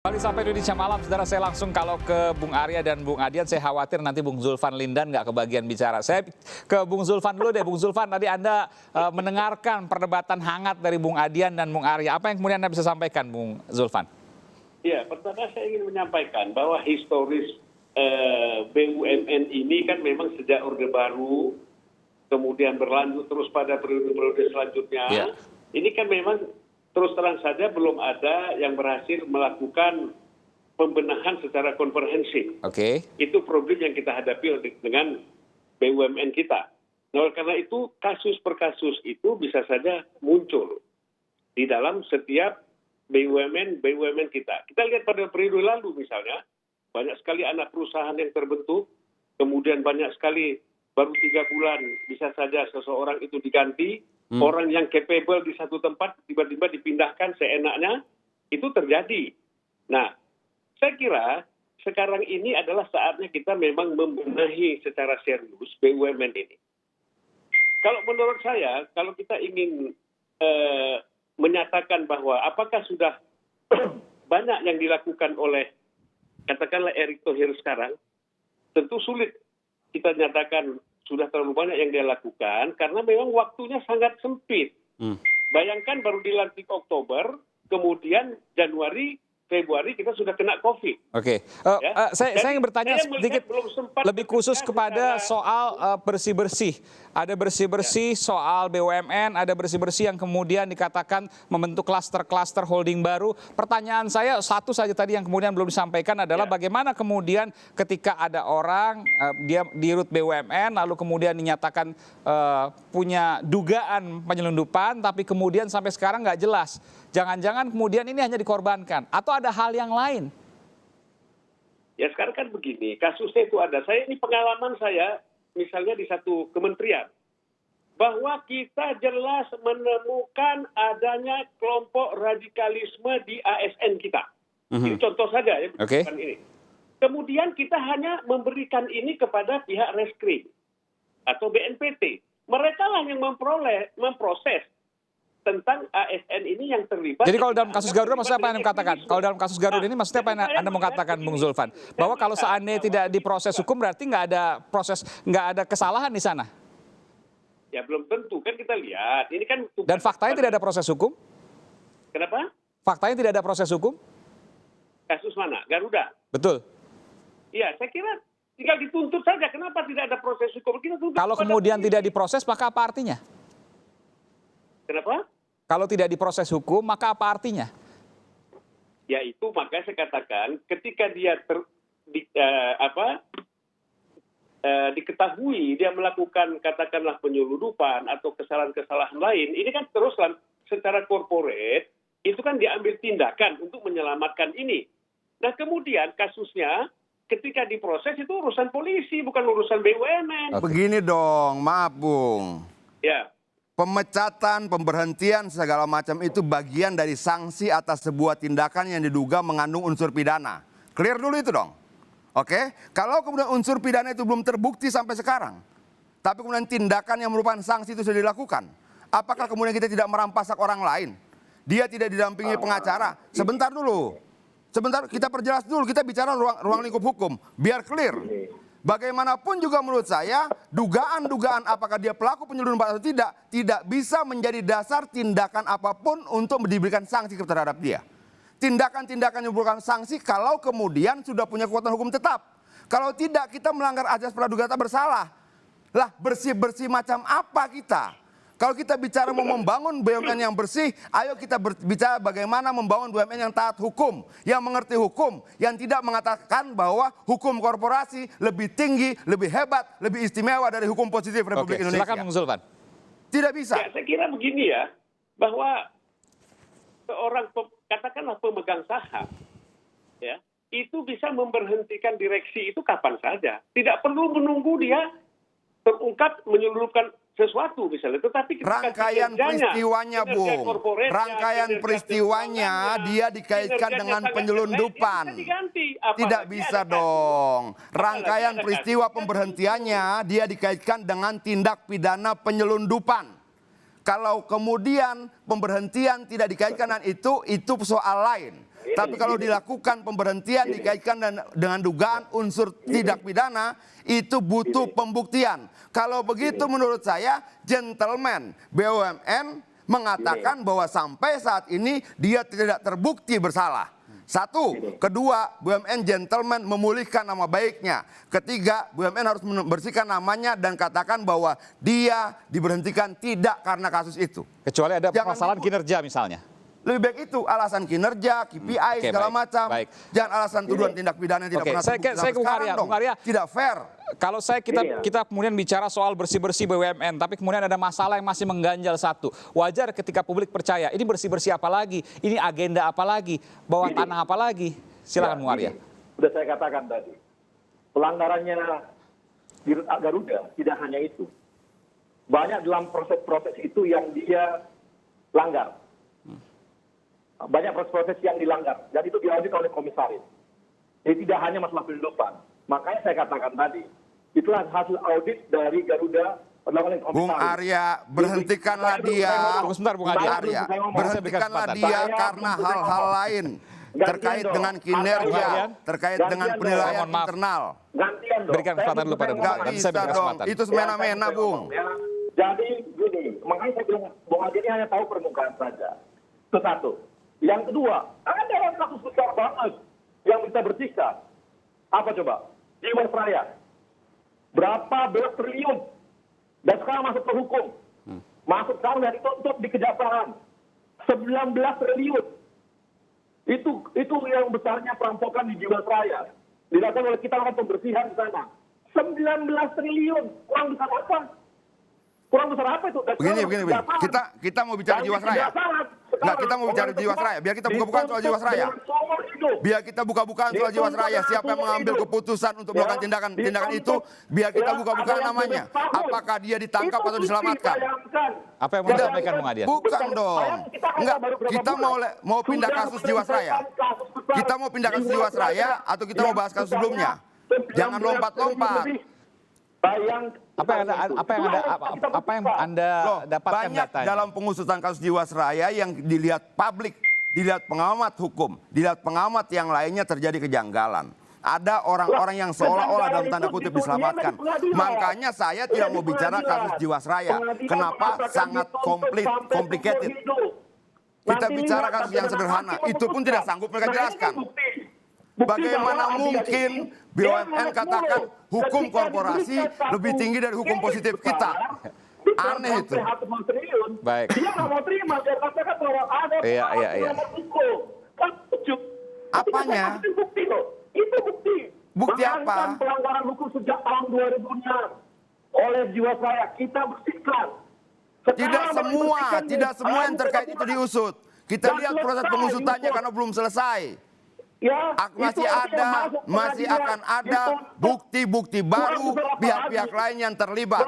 Kembali sampai Indonesia Malam, saudara, saya langsung kalau ke Bung Arya dan Bung Adian, saya khawatir nanti Bung Zulfan Lindan nggak kebagian bicara. Saya ke Bung Zulfan dulu deh. Bung Zulfan, tadi Anda mendengarkan perdebatan hangat dari Bung Adian dan Bung Arya. Apa yang kemudian Anda bisa sampaikan, Bung Zulfan? Ya, pertama saya ingin menyampaikan bahwa historis BUMN ini kan memang sejak Orde Baru, kemudian berlanjut terus pada periode-periode selanjutnya. Ya. Ini kan memang terus terang saja belum ada yang berhasil melakukan pembenahan secara komprehensif. Oke. Itu problem yang kita hadapi dengan BUMN kita. Nah, karena itu kasus per kasus itu bisa saja muncul di dalam setiap BUMN kita. Kita lihat pada periode lalu misalnya, banyak sekali anak perusahaan yang terbentuk, kemudian banyak sekali baru 3 bulan bisa saja seseorang itu diganti. Orang yang capable di satu tempat tiba-tiba dipindahkan seenaknya, itu terjadi. Nah, saya kira sekarang ini adalah saatnya kita memang membenahi secara serius BUMN ini. Kalau menurut saya, kalau kita ingin menyatakan bahwa apakah sudah banyak yang dilakukan oleh, katakanlah Erick Thohir sekarang, tentu sulit kita nyatakan sudah terlalu banyak yang dia lakukan karena memang waktunya sangat sempit. Bayangkan baru dilantik Oktober, kemudian Januari, Februari kita sudah kena COVID. Oke, saya ingin bertanya sedikit lebih khusus kepada soal bersih-bersih. Ada bersih-bersih soal BUMN, ada bersih-bersih yang kemudian dikatakan membentuk klaster-klaster holding baru. Pertanyaan saya satu saja tadi yang kemudian belum disampaikan adalah bagaimana kemudian ketika ada orang dia di rut BUMN lalu kemudian dinyatakan punya dugaan penyelundupan tapi kemudian sampai sekarang nggak jelas. Jangan-jangan kemudian ini hanya dikorbankan atau ada hal yang lain? Ya sekarang kan begini, kasusnya itu ada. Ini pengalaman saya misalnya di satu kementerian. Bahwa kita jelas menemukan adanya kelompok radikalisme di ASN kita. Ini contoh saja ya. Ini. Kemudian kita hanya memberikan ini kepada pihak Reskrim atau BNPT. Mereka lah yang memproses tentang ASN ini yang terlibat. Jadi kalau dalam kasus Garuda maksudnya apa yang Anda katakan? Kalau dalam kasus Garuda ini maksudnya apa yang Anda mau katakan, Bung Zulfan? Bahwa kalau seandainya tidak diproses hukum berarti nggak ada proses, nggak ada kesalahan di sana? Ya belum tentu, kan kita lihat. Ini kan. Dan faktanya tidak ada proses hukum? Kenapa? Faktanya tidak ada proses hukum? Kasus mana? Garuda? Betul. Iya, saya kira tinggal dituntut saja. Kenapa tidak ada proses hukum? Kita tuntut. Kalau kemudian tidak diproses, maka apa artinya? Kenapa? Kalau tidak diproses hukum, maka apa artinya? Ya itu makanya saya katakan ketika dia diketahui dia melakukan katakanlah penyelundupan atau kesalahan-kesalahan lain, ini kan terus secara korporat itu kan diambil tindakan untuk menyelamatkan ini. Nah kemudian kasusnya ketika diproses itu urusan polisi bukan urusan BUMN. Begini dong, maaf Bung. Ya. Pemecatan, pemberhentian, segala macam itu bagian dari sanksi atas sebuah tindakan yang diduga mengandung unsur pidana. Clear dulu itu dong. Oke? Kalau kemudian unsur pidana itu belum terbukti sampai sekarang, tapi kemudian tindakan yang merupakan sanksi itu sudah dilakukan, apakah kemudian kita tidak merampas hak orang lain? Dia tidak didampingi pengacara. Sebentar dulu. Sebentar, kita perjelas dulu. Kita bicara ruang lingkup hukum. Biar clear. Bagaimanapun juga menurut saya, dugaan-dugaan apakah dia pelaku penyelundupan atau tidak bisa menjadi dasar tindakan apapun untuk diberikan sanksi terhadap dia. Tindakan-tindakan yang merupakan sanksi kalau kemudian sudah punya kekuatan hukum tetap. Kalau tidak, kita melanggar azas praduga tak bersalah. Lah, bersih-bersih macam apa kita? Kalau kita bicara mau membangun BUMN yang bersih, ayo kita bicara bagaimana membangun BUMN yang taat hukum, yang mengerti hukum, yang tidak mengatakan bahwa hukum korporasi lebih tinggi, lebih hebat, lebih istimewa dari hukum positif Republik Indonesia. Silakan Bung Zulfan. Tidak bisa. Ya, saya kira begini ya, bahwa seorang katakanlah pemegang saham, ya, itu bisa memberhentikan direksi itu kapan saja. Tidak perlu menunggu dia terungkap menyelundupkan sesuatu misalnya, tetapi rangkaian peristiwanya, Bung. Rangkaian peristiwanya dia dikaitkan dengan penyelundupan. Tidak bisa dong. Rangkaian peristiwa pemberhentiannya dia dikaitkan dengan tindak pidana penyelundupan. Kalau kemudian pemberhentian tidak dikaitkan dengan itu soal lain. Tapi kalau dilakukan pemberhentian dikaitkan dengan dugaan unsur tidak pidana, itu butuh pembuktian. Kalau begitu menurut saya, gentleman BUMN mengatakan bahwa sampai saat ini dia tidak terbukti bersalah. Satu, kedua, BUMN gentleman memulihkan nama baiknya. Ketiga, BUMN harus membersihkan namanya dan katakan bahwa dia diberhentikan tidak karena kasus itu. Kecuali ada Jangan permasalahan kinerja misalnya. Lebih baik itu alasan kinerja, KPI segala baik, macam. baik. Jangan alasan tuduhan tindak pidana yang tidak pernah Saya terbukti. ke Bung Sekarang Arya. dong, Bung Arya, tidak fair. kalau kita kemudian bicara soal bersih-bersih BUMN, tapi kemudian ada masalah yang masih mengganjal satu. Wajar ketika publik percaya, ini bersih-bersih apa lagi? Ini agenda apa lagi? Bawa tanah apa lagi? Silakan Bung Arya. Sudah saya katakan tadi, pelanggarannya di Garuda tidak hanya itu. Banyak dalam proses-proses itu yang dia langgar. Banyak proses-proses yang dilanggar. Dan itu diaudit oleh komisaris. Jadi tidak hanya masalah penundukan. Makanya saya katakan tadi, itulah hasil audit dari Garuda. Bung Arya, berhentikanlah dia. Tunggu sebentar, Bung Arya. Berhentikanlah dia karena hal-hal lain. Terkait dengan kinerja, terkait dengan penilaian internal. Gantian dong. Berikan kesempatan dulu pada Bung Nggak Arya. Nanti saya bisa berikan dong, kesempatan. itu semena-mena Bung. Jadi gini, makanya saya bilang Bung Arya ini hanya tahu permukaan saja. Itu satu. Yang kedua, ada kasus besar banget yang bisa bersihkan. Apa coba? Jiwasraya. Berapa belas triliun. Dan sekarang masuk ke hukum. Masuk sekarang dan dituntut di kejaksaan. 19 triliun. Itu yang besarnya perampokan di Jiwasraya. Dilakukan oleh kita lakukan pembersihan di sana. 19 triliun. Kurang besar apa? Kurang besar apa itu? Begini. Kita mau bicara Jiwasraya. Enggak, kita mau bicara Jiwasraya. Biar kita buka-bukaan soal Jiwasraya. Biar kita buka-bukaan soal Jiwasraya. Siapa yang mengambil keputusan untuk melakukan tindakan itu, biar kita buka-bukaan namanya. Apakah dia ditangkap atau diselamatkan? Apa yang mau disampaikan Bung Adian? Bukan dong. Enggak, kita mau pindah kasus Jiwasraya. Kita mau pindah kasus Jiwasraya atau kita mau bahas kasus sebelumnya? Jangan lompat-lompat. Apa yang Anda dapatkan Banyak datanya? dalam pengusutan kasus Jiwasraya yang dilihat publik, dilihat pengamat hukum, dilihat pengamat yang lainnya terjadi kejanggalan. Ada orang-orang yang seolah-olah dalam tanda kutip diselamatkan. Makanya saya tidak mau bicara kasus Jiwasraya. Kenapa? Sangat complicated. Kita bicara kasus yang sederhana. Itu pun tidak sanggup mereka jelaskan. Bagaimana mungkin BUMN katakan hukum korporasi lebih tinggi dari hukum positif kita? Aneh itu. Baik. Dia nggak mau terima, dia katakan bahwa ada hukum. Kan lucu. Apanya? Itu bukti loh. Itu bukti. Bukti apa? Pelanggaran hukum sejak tahun 2006 oleh Jiwasraya kita bersihkan. Tidak semua yang terkait itu diusut. Kita lihat proses pengusutannya karena belum selesai. Ya, Masih akan ada bukti-bukti baru pihak-pihak lain yang terlibat.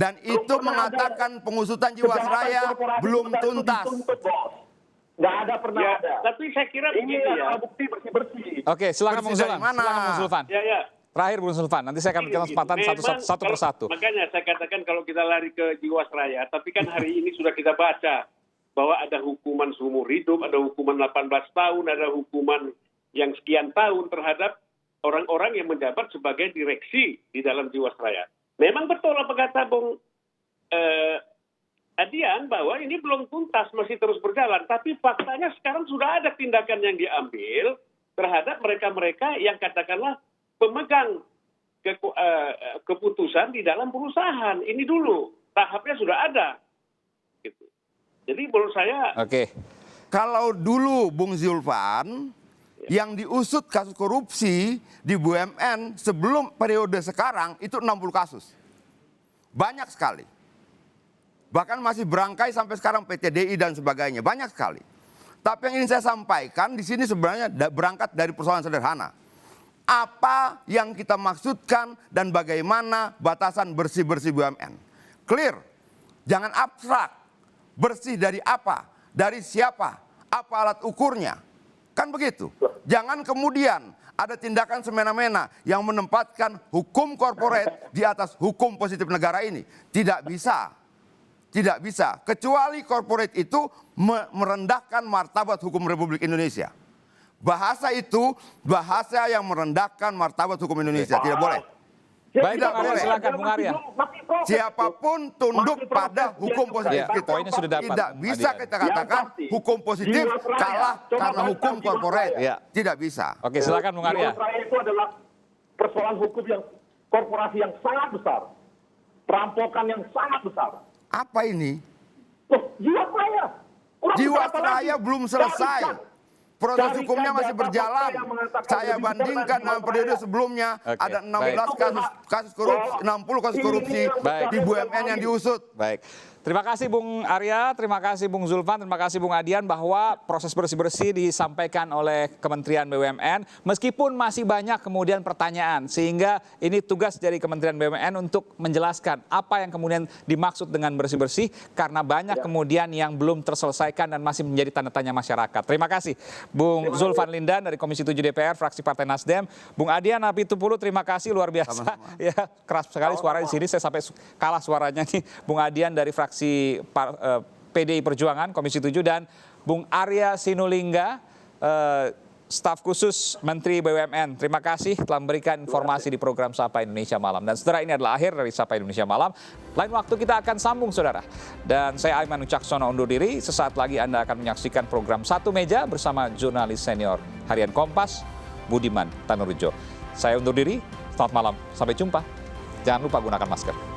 Dan itu mengatakan pengusutan Jiwasraya belum tuntas. Nggak ada pernah Ya, ada. tapi saya kira begini ya. Bukti bersih-bersih. Oke, silakan Bung Bersih dari Zulfan. mana? Silakan Bung Zulfan. Ya. Terakhir Bung Zulfan, nanti saya akan berikan kesempatan satu persatu. Makanya saya katakan kalau kita lari ke Jiwasraya, tapi kan hari ini sudah kita baca bahwa ada hukuman seumur hidup, ada hukuman 18 tahun, ada hukuman yang sekian tahun terhadap orang-orang yang menjabat sebagai direksi di dalam Jiwasraya. Memang betul apa kata Bung Adian bahwa ini belum tuntas, masih terus berjalan. Tapi faktanya sekarang sudah ada tindakan yang diambil terhadap mereka-mereka yang katakanlah pemegang keputusan di dalam perusahaan. Ini dulu, tahapnya sudah ada. Gitu. Jadi menurut saya... Oke. Kalau dulu Bung Zulfan, yang diusut kasus korupsi di BUMN sebelum periode sekarang itu 60 kasus. Banyak sekali. Bahkan masih berangkai sampai sekarang PTDI dan sebagainya. Banyak sekali. Tapi yang ingin saya sampaikan di sini sebenarnya berangkat dari persoalan sederhana. Apa yang kita maksudkan dan bagaimana batasan bersih-bersih BUMN. Clear. Jangan abstrak. Bersih dari apa? Dari siapa? Apa alat ukurnya? Kan begitu. Jangan kemudian ada tindakan semena-mena yang menempatkan hukum korporat di atas hukum positif negara ini. Tidak bisa. Tidak bisa. Kecuali corporate itu merendahkan martabat hukum Republik Indonesia. Bahasa itu bahasa yang merendahkan martabat hukum Indonesia. Tidak boleh. Baik, Tidak Bung Arya, boleh. silakan Bung Arya. Siapapun tunduk pada hukum positif Ya, kita. poinnya sudah dapat, Tidak Bung bisa Adian. kita katakan hukum positif kalah karena hukum corporate. Ya. Tidak bisa. Oke, silakan Bung Arya. Jiwasraya itu adalah persoalan hukum yang korporasi yang sangat besar. Perampokan yang sangat besar. Apa ini? Loh, Jiwasraya. Kurang Jiwasraya berapa belum lagi? selesai. Carikan. Proses Carikan hukumnya masih data berjalan. fakta yang mengatakan Saya lebih bandingkan besar dengan dari periode Jiwasraya. sebelumnya. Oke, Ada 16 baik. kasus korupsi, 60 kasus korupsi Baik. di BUMN yang diusut. Baik. Terima kasih Bung Arya, terima kasih Bung Zulfan, terima kasih Bung Adian bahwa proses bersih-bersih disampaikan oleh Kementerian BUMN meskipun masih banyak kemudian pertanyaan sehingga ini tugas dari Kementerian BUMN untuk menjelaskan apa yang kemudian dimaksud dengan bersih-bersih karena banyak kemudian yang belum terselesaikan dan masih menjadi tanda tanya masyarakat. Terima kasih Bung Zulfan Lindan dari Komisi 7 DPR fraksi Partai Nasdem, Bung Adian Apitupulu terima kasih luar biasa. Sama-sama. Ya, keras sekali suaranya di sini saya sampai kalah suaranya nih Bung Adian dari fraksi PDI Perjuangan Komisi 7 dan Bung Arya Sinulinga staf khusus Menteri BUMN. Terima kasih telah memberikan informasi di program Sapa Indonesia Malam. Dan saudara, ini adalah akhir dari Sapa Indonesia Malam. Lain waktu kita akan sambung saudara. Dan saya Aiman Wicaksono undur diri. Sesaat lagi Anda akan menyaksikan program Satu Meja bersama jurnalis senior Harian Kompas Budiman Tanurujo. Saya undur diri. Selamat malam. Sampai jumpa. Jangan lupa gunakan masker.